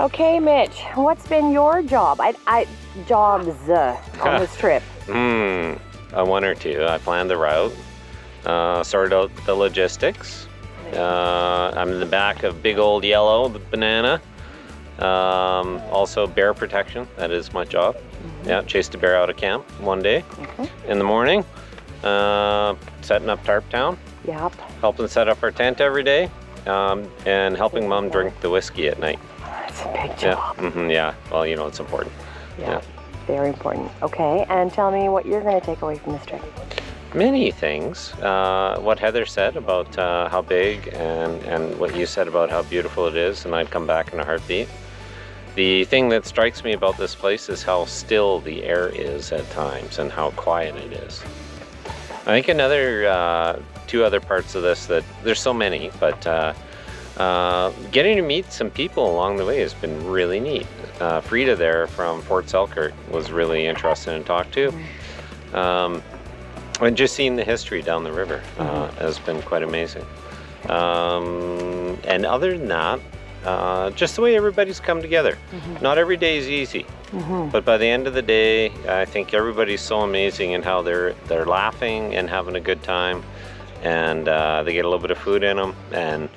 Okay, Mitch, what's been your job? Jobs on this trip? One or two. I planned the route, sorted out the logistics. I'm in the back of big old yellow, the banana. Also bear protection, that is my job. Yeah, chased a bear out of camp one day in the morning. Setting up Tarp Town. Yep. Helping set up our tent every day. And helping Mom drink the whiskey at night. That's a big job. Yeah, well, you know, it's important. Yeah, very important. Okay, and tell me what you're going to take away from this trip. Many things. What Heather said about how big and what you said about how beautiful it is, and I'd come back in a heartbeat. The thing that strikes me about this place is how still the air is at times and how quiet it is. I think another two other parts of this that there's so many, but getting to meet some people along the way has been really neat. Frida there from Fort Selkirk was really interesting to talk to. And just seeing the history down the river has been quite amazing. And other than that, just the way everybody's come together. Not every day is easy, but by the end of the day, I think everybody's so amazing in how they're laughing and having a good time, and they get a little bit of food in them, and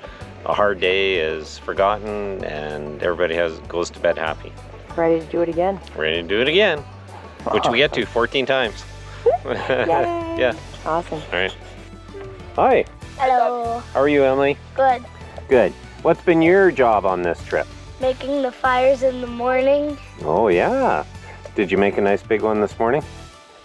a hard day is forgotten, and everybody goes to bed happy. Ready to do it again? Ready to do it again, which we get to 14 times. Yeah. Awesome. All right. Hi. Hello. How are you, Emily? Good. Good. What's been your job on this trip? Making the fires in the morning. Oh, yeah. Did you make a nice big one this morning?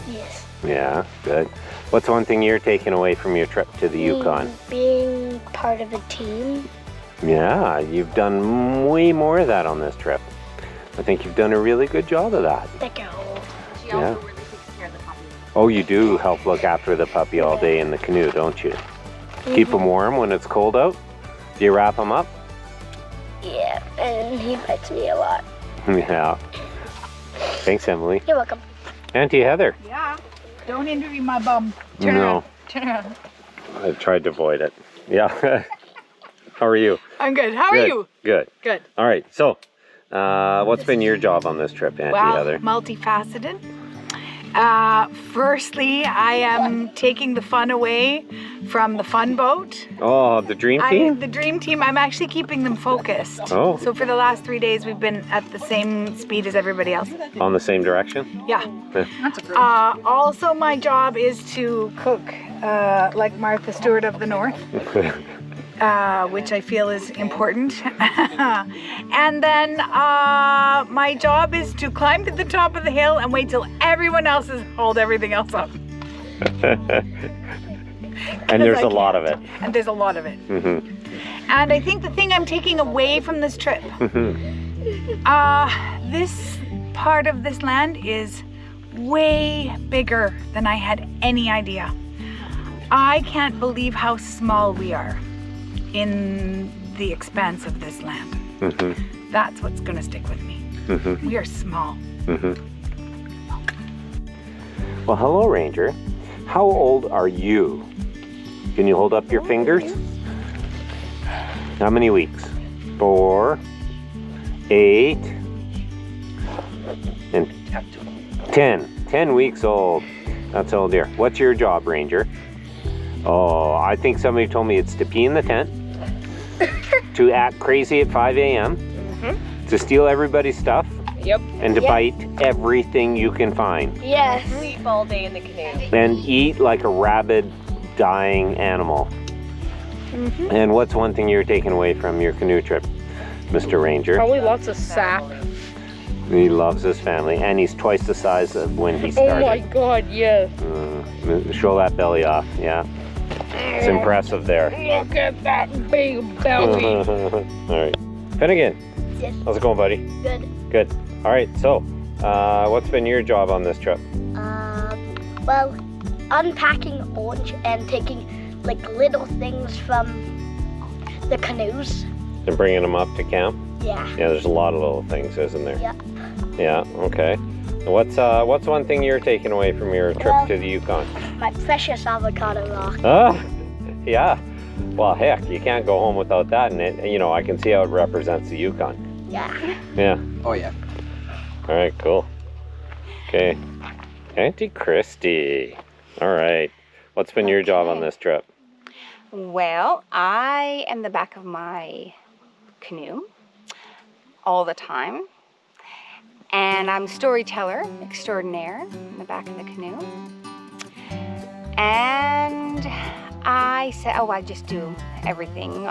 Yes. Yeah, good. What's one thing you're taking away from your trip to the Yukon? Being part of a team. Yeah, you've done way more of that on this trip. I think you've done a really good job of that. Thank you. She also really takes care of the puppy. Oh, you do help look after the puppy all day in the canoe, don't you? Keep him warm when it's cold out? Do you wrap him up? Yeah, and he bites me a lot. Yeah. Thanks, Emily. You're welcome. Auntie Heather. Yeah. Don't interview my bum. Turn around. Turn around. I've tried to avoid it. Yeah. How are you? I'm good. How are you? Good. Good. All right. So, what's been your job on this trip, Auntie Heather? Multifaceted. Firstly, I am taking the fun away from the fun boat. Oh, the dream team? The dream team, I'm actually keeping them focused. Oh. So for the last 3 days, we've been at the same speed as everybody else. On the same direction? Yeah. Also, my job is to cook like Martha Stewart of the North. Which I feel is important. And then my job is to climb to the top of the hill and wait till everyone else has hauled everything else up. And there's a lot of it. And there's a lot of it. And I think the thing I'm taking away from this trip, this part of this land is way bigger than I had any idea. I can't believe how small we are in the expanse of this land. That's what's going to stick with me. We are small. Well, hello, Ranger. How old are you? Can you hold up your fingers? How many weeks? 4, 8, and 10. 10 weeks old. That's old, dear. What's your job, Ranger? Oh, I think somebody told me it's to pee in the tent, to act crazy at 5 a.m., to steal everybody's stuff, and to bite everything you can find. Yes. Sleep all day in the canoe. And eat like a rabid, dying animal. And what's one thing you're taking away from your canoe trip, Mr. Ranger? Probably lots of sap. He loves his family, and he's twice the size of when he started. Oh my God, yes. Show that belly off, yeah. It's impressive there. Look at that big belly. All right. Finnegan, Yes. how's it going, buddy? Good. Good. All right, so what's been your job on this trip? Well, unpacking orange and taking like little things from the canoes. And bringing them up to camp? Yeah. Yeah, there's a lot of little things, isn't there? Yeah. Yeah, okay. What's one thing you're taking away from your trip to the Yukon? My precious avocado rock. Ah, yeah. Well, heck, you can't go home without that, and it, you know, I can see how it represents the Yukon. Yeah. Yeah. Oh yeah. All right, cool. Okay. Auntie Christy. All right. What's been your job on this trip? Well, I am the back of my canoe all the time. And I'm storyteller extraordinaire in the back of the canoe. And I just do everything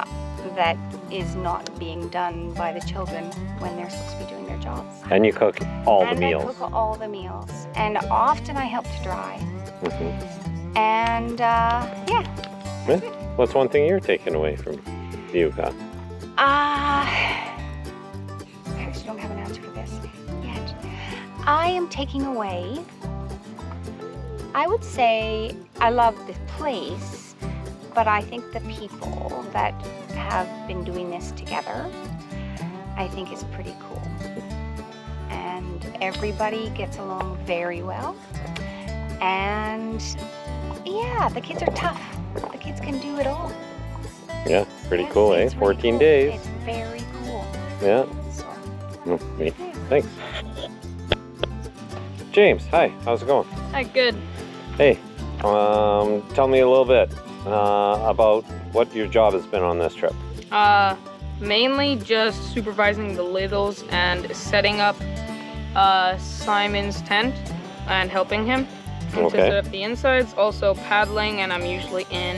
that is not being done by the children when they're supposed to be doing their jobs. And you cook all the And meals. I cook all the meals. And often I help to dry. Mm-hmm. And yeah. What's one thing you're taking away from the Yukon? I actually don't have an answer for this yet. I am taking away, I would say I love the place, but I think the people that have been doing this together, I think is pretty cool. And everybody gets along very well. And yeah, the kids are tough. The kids can do it all. Yeah, pretty cool, eh? It's really 14 cool. days. It's very cool. Yeah. So, Neat. Thanks. James, hi. How's it going? Hi, good. Hey, tell me a little bit about what your job has been on this trip. Mainly just supervising the ladles and setting up Simon's tent and helping him to Okay. set up the insides. Also paddling, and I'm usually in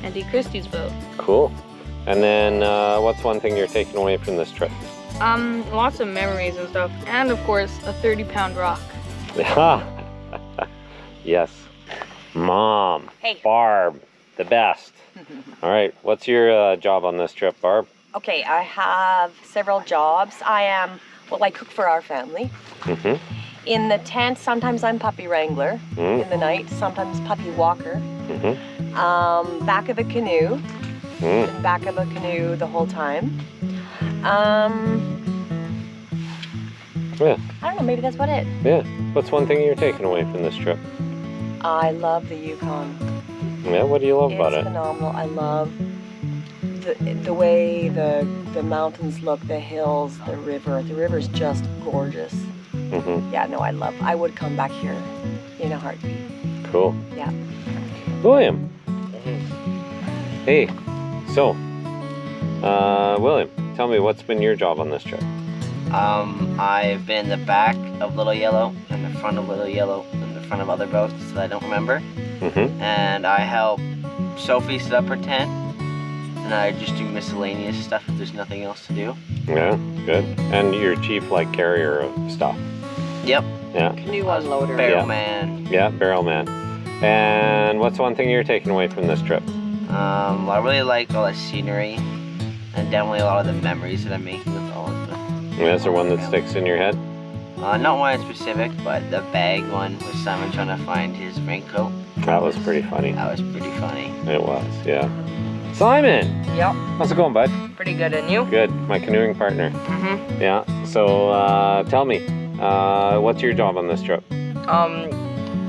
Auntie Christie's boat. Cool. And then what's one thing you're taking away from this trip? Lots of memories and stuff, and of course a 30-pound rock. Yes. Mom. Hey. Barb, the best. All right, what's your job on this trip, Barb? Okay, I have several jobs. I cook for our family. Mm-hmm. In the tent, sometimes I'm puppy wrangler. Mm. In the night, sometimes puppy walker. Mm-hmm. Back of a canoe. Mm. Back of a canoe the whole time. Yeah. I don't know, maybe that's about it. Yeah. What's one thing you're taking away from this trip? I love the Yukon. Yeah, what do you love about It's it? phenomenal. I love the way the mountains look, the hills, the river. The river's just gorgeous. Mm-hmm. Yeah, no, I would come back here in a heartbeat. Cool. Yeah. William. Hey, so, William, tell me what's been your job on this trip? I've been in the back of Little Yellow, and the front of Little Yellow, and the front of other boats that I don't remember. Mm-hmm. And I help Sophie set up her tent, and I just do miscellaneous stuff if there's nothing else to do. Yeah, good. And you're chief, like, carrier of stuff. Yep. Yeah. Canoe unloader. Barrel Yeah. man. Yeah, barrel man. And what's one thing you're taking away from this trip? Well, I really like all the scenery, and definitely a lot of the memories that I'm making with all of them. Is there one that sticks in your head? Not one in specific, but the bag one with Simon trying to find his raincoat. That was pretty funny. That was pretty funny. It was, yeah. Simon! Yep, How's it going, bud? pretty good. And you? Good. My canoeing partner. Mm-hmm. Yeah. So, tell me, what's your job on this trip?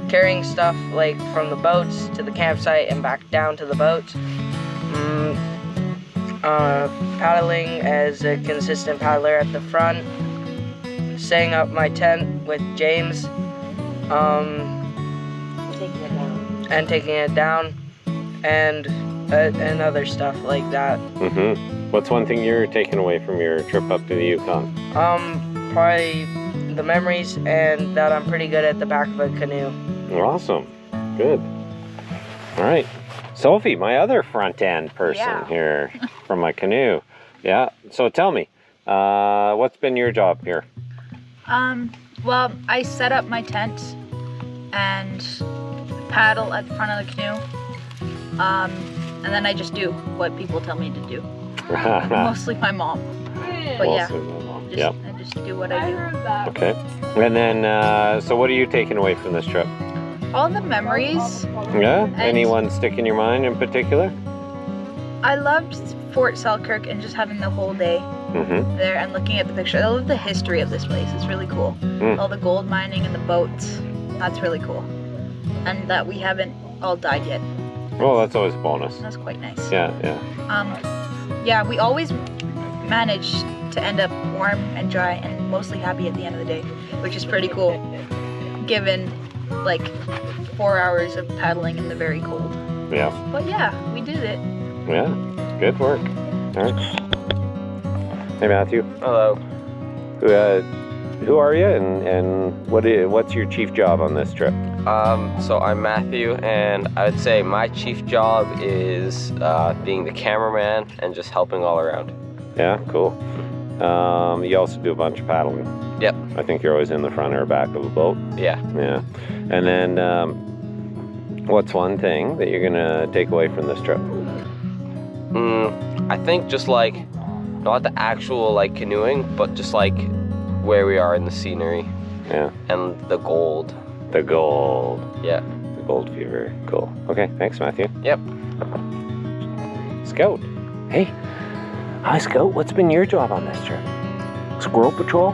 Carrying stuff like from the boats to the campsite and back down to the boats. Paddling as a consistent paddler at the front. Setting up my tent with James. Taking it down. And other stuff like that. Mm-hmm. What's one thing you're taking away from your trip up to the Yukon? Probably the memories and that I'm pretty good at the back of a canoe. Awesome. Good. All right. Sophie, my other front end person here from my canoe. Yeah. So tell me, what's been your job here? Well, I set up my tent and paddle at the front of the canoe. And then I just do what people tell me to do. Mostly my mom. But yeah, Yep. I just do what I do. Okay. And then, so what are you taking away from this trip? All the memories. Yeah? Anyone stick in your mind in particular? I loved Fort Selkirk and just having the whole day Mm-hmm. there and looking at the picture. I love the history of this place. It's really cool. All the gold mining and the boats. That's really cool. And that we haven't all died yet. Well, that's always a bonus. That's quite nice. Yeah, yeah. Yeah, we always manage to end up warm and dry and mostly happy at the end of the day, which is pretty cool, given like 4 hours of paddling in the very cold. Yeah. But yeah, we did it. Yeah. Good work. All right. Hey, Matthew. Hello. Who are you, and what's your chief job on this trip? So I'm Matthew, and I would say my chief job is being the cameraman and just helping all around. Yeah, cool. You also do a bunch of paddling. Yep. I think you're always in the front or back of a boat. Yeah. Yeah. And then, what's one thing that you're gonna take away from this trip? I think just like, not the actual like canoeing, but just like where we are in the scenery. Yeah. And the gold. The gold. Yeah. The gold fever. Cool. Okay, thanks, Matthew. Yep. Scout. Hey. Hi, Scout. What's been your job on this trip? Squirrel patrol?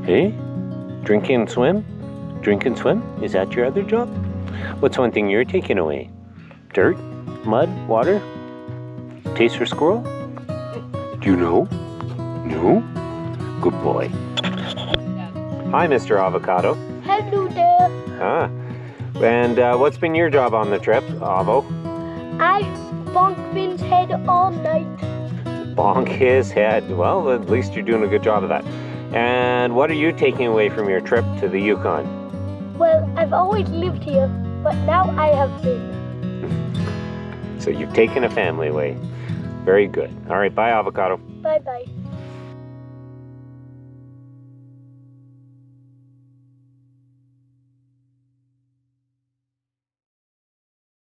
Hey? Drink and swim? Drink and swim? Is that your other job? What's one thing you're taking away? Dirt? Mud? Water? Taste for squirrel? Do you know? No? Good boy. Hi, Mr. Avocado. Hello there. Ah. And what's been your job on the trip, Avo? I bonked Finn's head all night. Bonk his head. Well, at least you're doing a good job of that. And what are you taking away from your trip to the Yukon? Well, I've always lived here, but now I have been. So you've taken a family away. Very good. All right, bye, Avocado. Bye-bye.